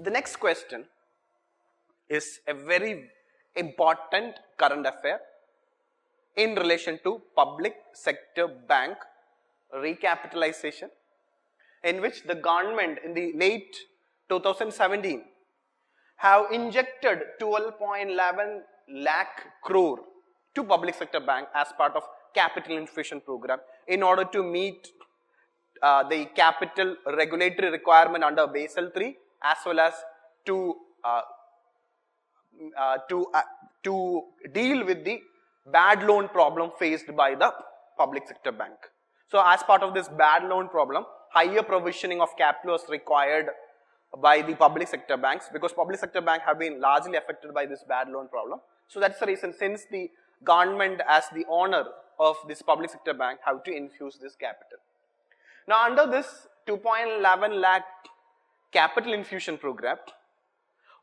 The next question is a very important current affair in relation to public sector bank recapitalization, in which the government in the late 2017 have injected 12.11 lakh crore to public sector bank as part of capital infusion program in order to meet the capital regulatory requirement under Basel III, as well as to deal with the bad loan problem faced by the public sector bank. So as part of this bad loan problem, higher provisioning of capital was required by the public sector banks, because public sector banks have been largely affected by this bad loan problem. So that's the reason, since the government as the owner of this public sector bank have to infuse this capital. Now under this 2.11 lakh capital infusion program,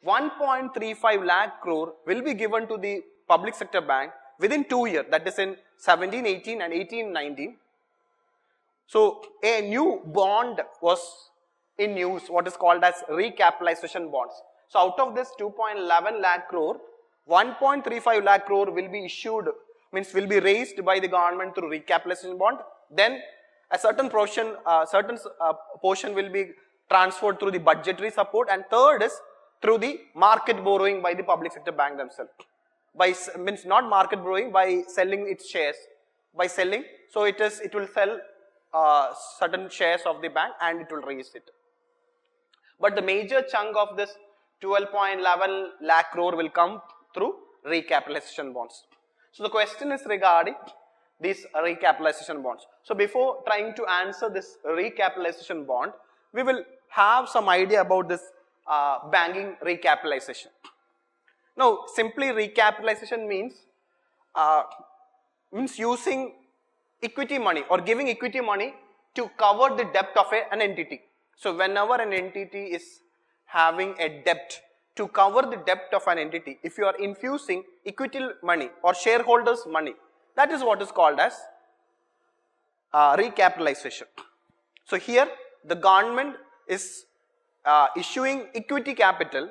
1.35 lakh crore will be given to the public sector bank within 2 years, that is in 17-18 and 18-19. So a new bond was in use, what is called as recapitalization bonds. So out of this 2.11 lakh crore, 1.35 lakh crore will be issued, means will be raised by the government through recapitalization bond. Then a certain portion, portion will be transferred through the budgetary support, and third is through the market borrowing by the public sector bank themselves. Means not market borrowing, by selling its shares. By selling, so it will sell certain shares of the bank and it will raise it. But the major chunk of this 12.11 lakh crore will come through recapitalization bonds. So the question is regarding these recapitalization bonds. So before trying to answer this recapitalization bond, we will have some idea about this banking recapitalization. Now simply recapitalization means using equity money or giving equity money to cover the debt of an entity. So whenever an entity is having a debt, to cover the debt of an entity, if you are infusing equity money or shareholders money, that is what is called as recapitalization. So here the government is issuing equity capital,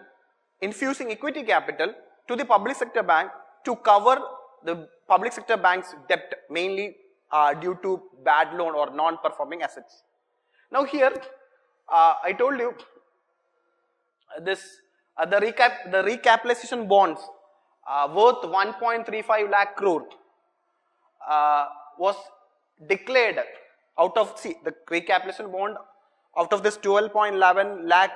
infusing equity capital to the public sector bank to cover the public sector bank's debt, mainly due to bad loan or non-performing assets. Now here I told you this the recapitalization bonds worth 1.35 lakh crore was declared out of, see, the recapitalization bond out of this 12.11 lakh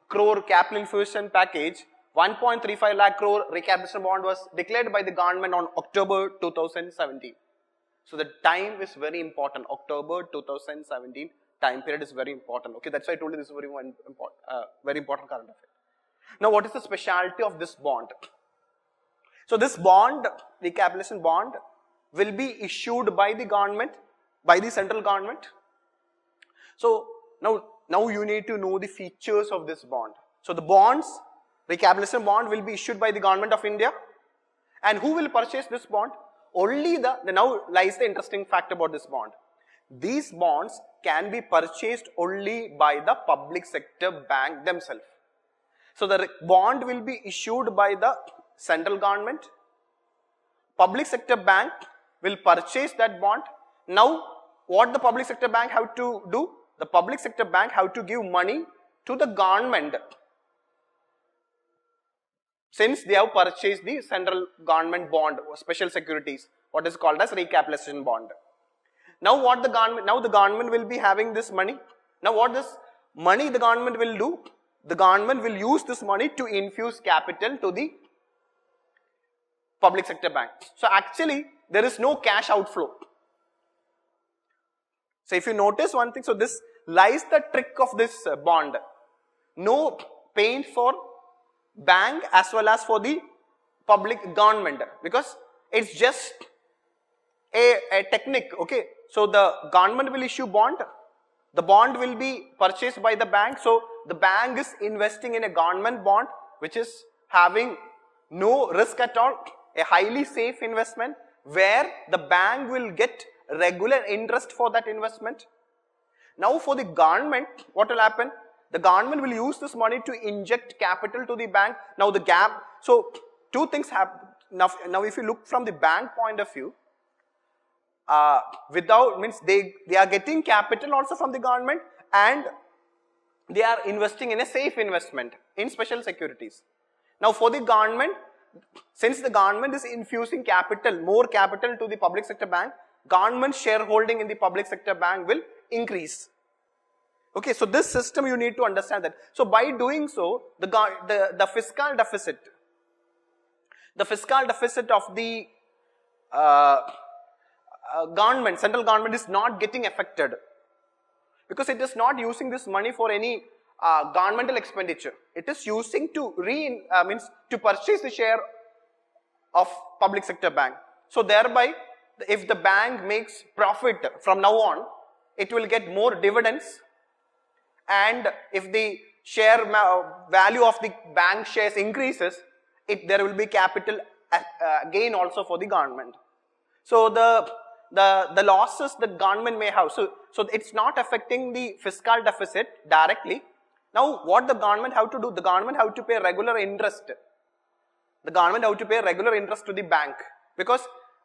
crore capital infusion package, 1.35 lakh crore recapitalization bond was declared by the government on October 2017. So the time is very important. October 2017 time period is very important. Okay, that's why I told you this is very important current affair. Now, what is the specialty of this bond? So this bond, recapitalization bond, will be issued by the government, by the central government. So now you need to know the features of this bond. So the bonds, recapitalization bond, will be issued by the government of India, and who will purchase this bond? Only now lies the interesting fact about this bond. These bonds can be purchased only by the public sector bank themselves. So the bond will be issued by the central government. Public sector bank will purchase that bond. Now what the public sector bank have to do? The public sector bank have to give money to the government, since they have purchased the central government bond or special securities, what is called as recapitalization bond. Now the government will be having this money. Now what this money the government will do? The government will use this money to infuse capital to the public sector bank. So actually there is no cash outflow. So if you notice one thing, so this lies the trick of this bond. No pain for bank as well as for the public government, because it's just a technique. Okay, so the government will issue bond, the bond will be purchased by the bank. So the bank is investing in a government bond which is having no risk at all, a highly safe investment where the bank will get regular interest for that investment. Now for the government, what will happen? The government will use this money to inject capital to the bank. Now the gap, so two things happen. Now if you look from the bank point of view, without, means they are getting capital also from the government, and they are investing in a safe investment in special securities. Now for the government, since the government is infusing capital, more capital to the public sector bank, government shareholding in the public sector bank will increase. Okay, so this system you need to understand that. So by doing so, the fiscal deficit of the government, central government, is not getting affected, because it is not using this money for any governmental expenditure. It is using to to purchase the share of public sector bank. So thereby, if the bank makes profit from now on, it will get more dividends, and if the share value of the bank shares increases, there will be capital gain also for the government. So the losses that government may have, so it's not affecting the fiscal deficit directly. Now what the government have to do? The government have to pay regular interest. The government have to pay regular interest to the bank, because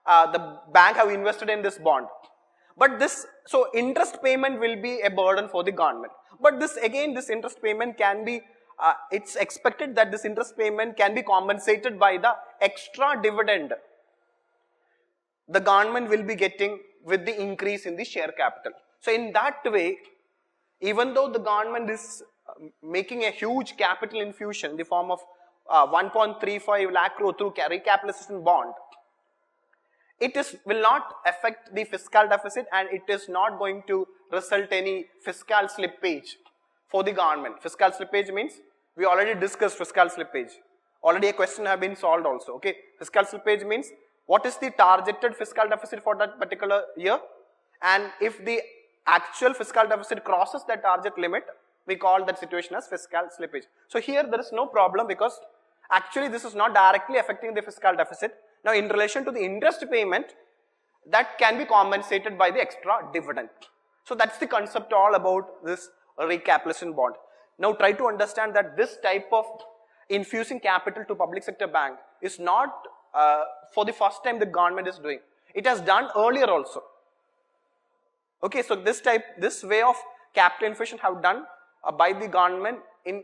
the bank have invested in this bond. But so interest payment will be a burden for the government. But this interest payment can be, it's expected that this interest payment can be compensated by the extra dividend the government will be getting with the increase in the share capital. So in that way, even though the government is making a huge capital infusion in the form of 1.35 lakh crore through recapitalization bond, it will not affect the fiscal deficit, and it is not going to result any fiscal slippage for the government. Fiscal slippage means, we already discussed fiscal slippage. Already a question have been solved also. Okay, fiscal slippage means what is the targeted fiscal deficit for that particular year, and if the actual fiscal deficit crosses the target limit, we call that situation as fiscal slippage. So here there is no problem, because actually this is not directly affecting the fiscal deficit. Now in relation to the interest payment, that can be compensated by the extra dividend. So that's the concept all about this recapitalization bond. Now try to understand that this type of infusing capital to public sector bank is not for the first time the government is doing. It has done earlier also. Okay, so this way of capital infusion have done by the government in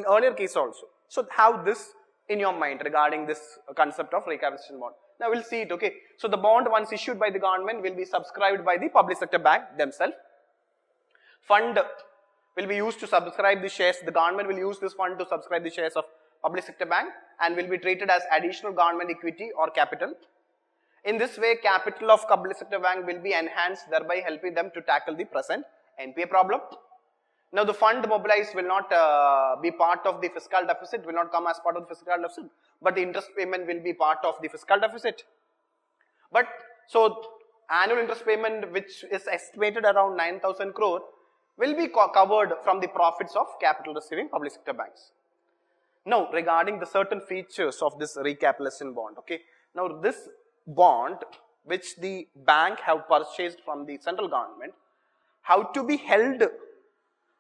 earlier case also. So have this in your mind regarding this concept of recapitalization bond. Now we'll see it. Okay, so the bond once issued by the government will be subscribed by the public sector bank themselves. Fund will be used to subscribe the shares. The government will use this fund to subscribe the shares of public sector bank and will be treated as additional government equity or capital. In this way, capital of public sector bank will be enhanced, thereby helping them to tackle the present NPA problem. Now the fund mobilized will not be part of the fiscal deficit, will not come as part of the fiscal deficit, but the interest payment will be part of the fiscal deficit. But so annual interest payment, which is estimated around 9,000 crore, will be covered from the profits of capital receiving public sector banks. Now regarding the certain features of this recapitalization bond, okay. Now this bond which the bank have purchased from the central government have to be held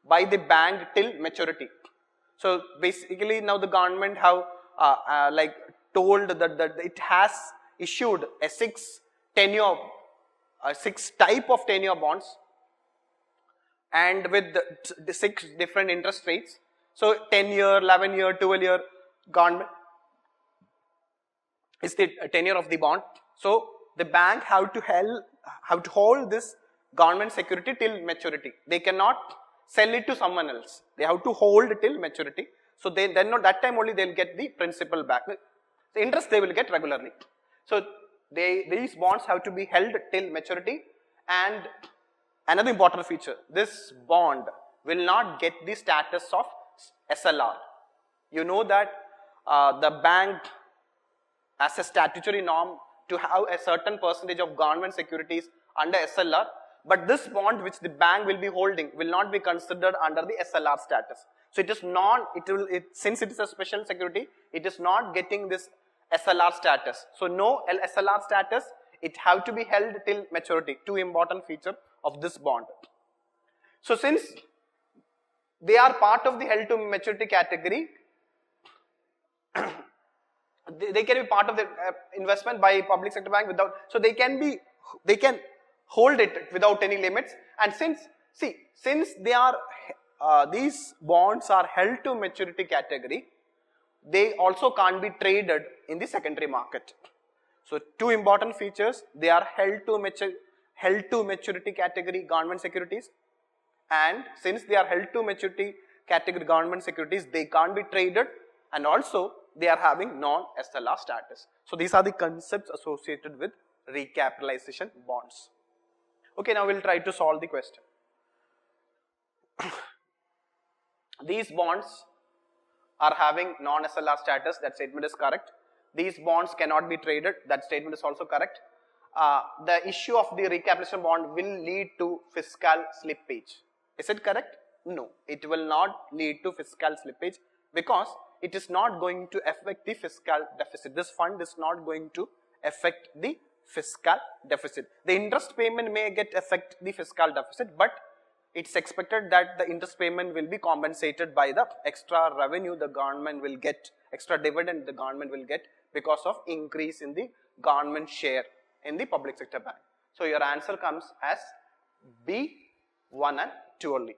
by the bank till maturity. So basically now the government have told that it has issued a six type of tenure bonds, and with the 6 different interest rates. So 10-year, 11-year, 12-year government is the tenure of the bond. So the bank have to hold this government security till maturity. They cannot sell it to someone else. They have to hold it till maturity. So then at that time only they will get the principal back. The interest they will get regularly. So these bonds have to be held till maturity. And another important feature, this bond will not get the status of SLR. You know that the bank has a statutory norm to have a certain percentage of government securities under SLR, but this bond which the bank will be holding will not be considered under the SLR status. So it is not, since it is a special security, it is not getting this SLR status. So no SLR status, it have to be held till maturity. Two important features of this bond. So since they are part of the held to maturity category. They can be part of the investment by public sector bank without, so they can hold it without any limits. And since they are these bonds are held to maturity category, they also can't be traded in the secondary market. So two important features: they are held to maturity category government securities, and since they are held to maturity category government securities, they can't be traded, and also they are having non-SLR status. So these are the concepts associated with recapitalization bonds. Okay, now we'll try to solve the question. These bonds are having non-SLR status, that statement is correct. These bonds cannot be traded, that statement is also correct. The issue of the recapitalization bond will lead to fiscal slippage. Is it correct? No, it will not lead to fiscal slippage, because it is not going to affect the fiscal deficit. This fund is not going to affect the fiscal deficit. The interest payment may affect the fiscal deficit, but it's expected that the interest payment will be compensated by the extra revenue the government will get, extra dividend the government will get because of increase in the government share in the public sector bank. So your answer comes as B, 1 and 2 only.